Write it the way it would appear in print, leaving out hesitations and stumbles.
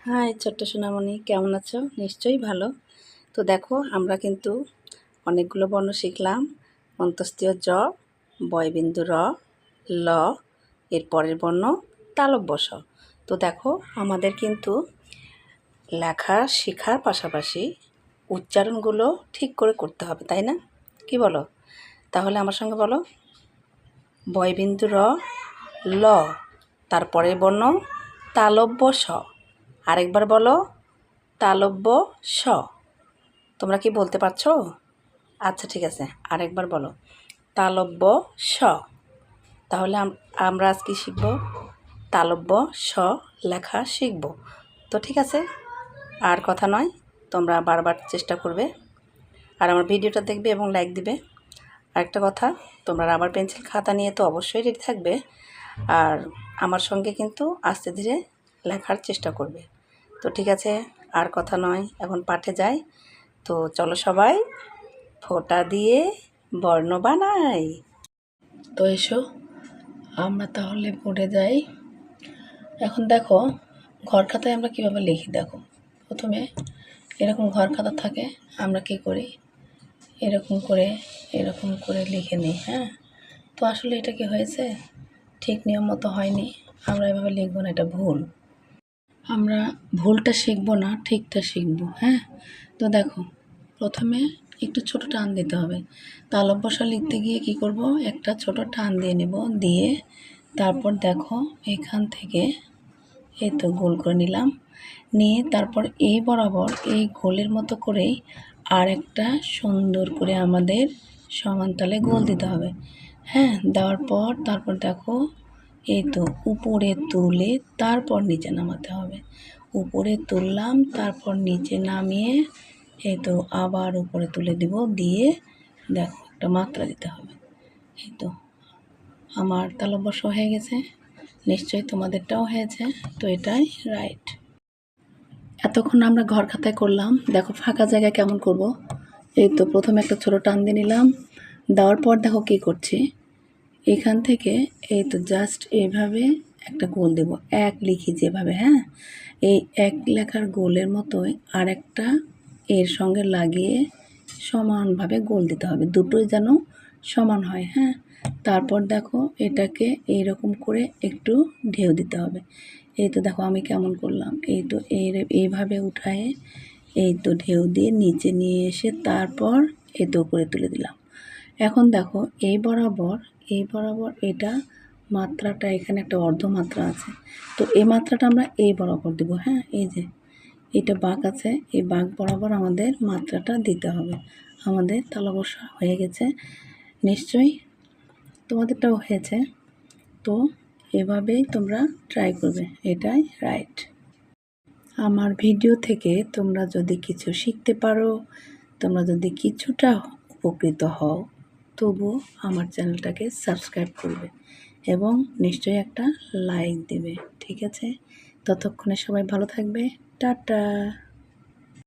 High ছোট্ট সোনামণি, কেমন আছো? নিশ্চয়ই ভালো। তো দেখো, আমরা কিন্তু অনেকগুলো বর্ণ শিখলাম। অন্তস্তীয় জ, বয়বিন্দু র, ল, এর পরের বর্ণ তালব্য শ। তো দেখো, আমাদের কিন্তু লেখা শেখার পাশাপাশি উচ্চারণগুলো ঠিক করে করতে হবে, তাই না? কি বলো? তাহলে আমার সঙ্গে বলো, বয়বিন্দু র, ল, তারপরের বর্ণ তালব্য শ। আরেকবার বলো, তালব্য শ। তোমরা কি বলতে পারছো? আচ্ছা, ঠিক আছে, আরেকবার বলো, তালব্য শ। তাহলে আমরা আজ কি শিখব? তালব্য শ লেখা শিখব। তো ঠিক আছে, আর কথা নয়, তোমরা বারবার চেষ্টা করবে আর আমার ভিডিওটা দেখবে এবং লাইক দিবে। আরেকটা কথা, তোমরা রাবার পেন্সিল খাতা নিয়ে তো অবশ্যই রেডি থাকবে, আর আমার সঙ্গে কিন্তু আস্তে ধীরে লেখার চেষ্টা করবে। তো ঠিক আছে, আর কথা নয়, এখন পাঠে যাই। তো চলো সবাই ফোঁটা দিয়ে বর্ণ বানাই। তো এসো, আমরা তাহলে পড়ে যাই। এখন দেখো, ঘর খাতায় আমরা কীভাবে লিখি। দেখো, প্রথমে এরকম ঘর খাতা থাকে, আমরা কী করি, এরকম করে লিখে নিই। হ্যাঁ, তো আসলে এটা কি হয়েছে, ঠিক নিয়ম মতো হয়নি। আমরা এভাবে লিখবো না, এটা ভুল। আমরা ভুলটা শিখবো না, ঠিকটা শিখবো। হ্যাঁ, তো দেখো, প্রথমে একটু ছোট টান দিতে হবে। তালব্য শ লিখতে গিয়ে কি করব, একটা ছোট টান দিয়ে নেব, দিয়ে তারপর দেখো এখান থেকে এই তো গোল করে নিলাম, নিয়ে তারপর এই বরাবর এই গোলের মতো করেই আর একটা সুন্দর করে আমাদের সমান তালে গোল দিতে হবে। হ্যাঁ, দেওয়ার পর তারপর দেখো এই তো উপরে তুলে তারপর নিচে নামাতে হবে। উপরে তুললাম, তারপর নিচে নামিয়ে এই তো আবার উপরে তুলে দিব, দিয়ে দেখো একটা মাত্রা দিতে হবে। এই তো আমার তালব্য শ হয়ে গেছে, নিশ্চয়ই তোমাদেরটাও হয়েছে। তো এটাই রাইট। এতক্ষণ আমরা ঘর খাতায় করলাম, দেখো ফাঁকা জায়গায় কেমন করব। এই তো প্রথমে একটা ছোটো টান দিয়ে নিলাম, দেওয়ার পর দেখো কী করছি, এখান থেকে এই তো জাস্ট এইভাবে একটা গোল দেব, এক লিখি যেভাবে। হ্যাঁ, এই এক লেখার গোলের মতোই আর একটা এর সঙ্গে লাগিয়ে সমানভাবে গোল দিতে হবে, দুটোই যেন সমান হয়। হ্যাঁ, তারপর দেখো এটাকে এইরকম করে একটু ঢেউ দিতে হবে। এই তো দেখো আমি কেমন করলাম, এই তো এইভাবে উঠায়ে এই তো ঢেউ দিয়ে নিচে নিয়ে এসে তারপর এই তো উপরে তুলে দিলাম। এখন দেখো এই বরাবর এটা মাত্রাটা, এখানে একটা অর্ধমাত্রা আছে, তো এই মাত্রাটা আমরা এই বরাবর দেবো। হ্যাঁ, এই যে এটা বাঁক আছে, এই বাঁক বরাবর আমাদের মাত্রাটা দিতে হবে। আমাদের তালব্য শ হয়ে গেছে, নিশ্চয়ই তোমাদেরটাও হয়েছে। তো এভাবেই তোমরা ট্রাই করবে, এটাই রাইট। আমার ভিডিও থেকে তোমরা যদি কিছু শিখতে পারো, তোমরা যদি কিছুটা উপকৃত হও, তবুও আমার চ্যানেলটাকে সাবস্ক্রাইব করবে এবং নিশ্চয়ই একটা লাইক দেবে। ঠিক আছে, ততক্ষণে সবাই ভালো থাকবে। টাটা।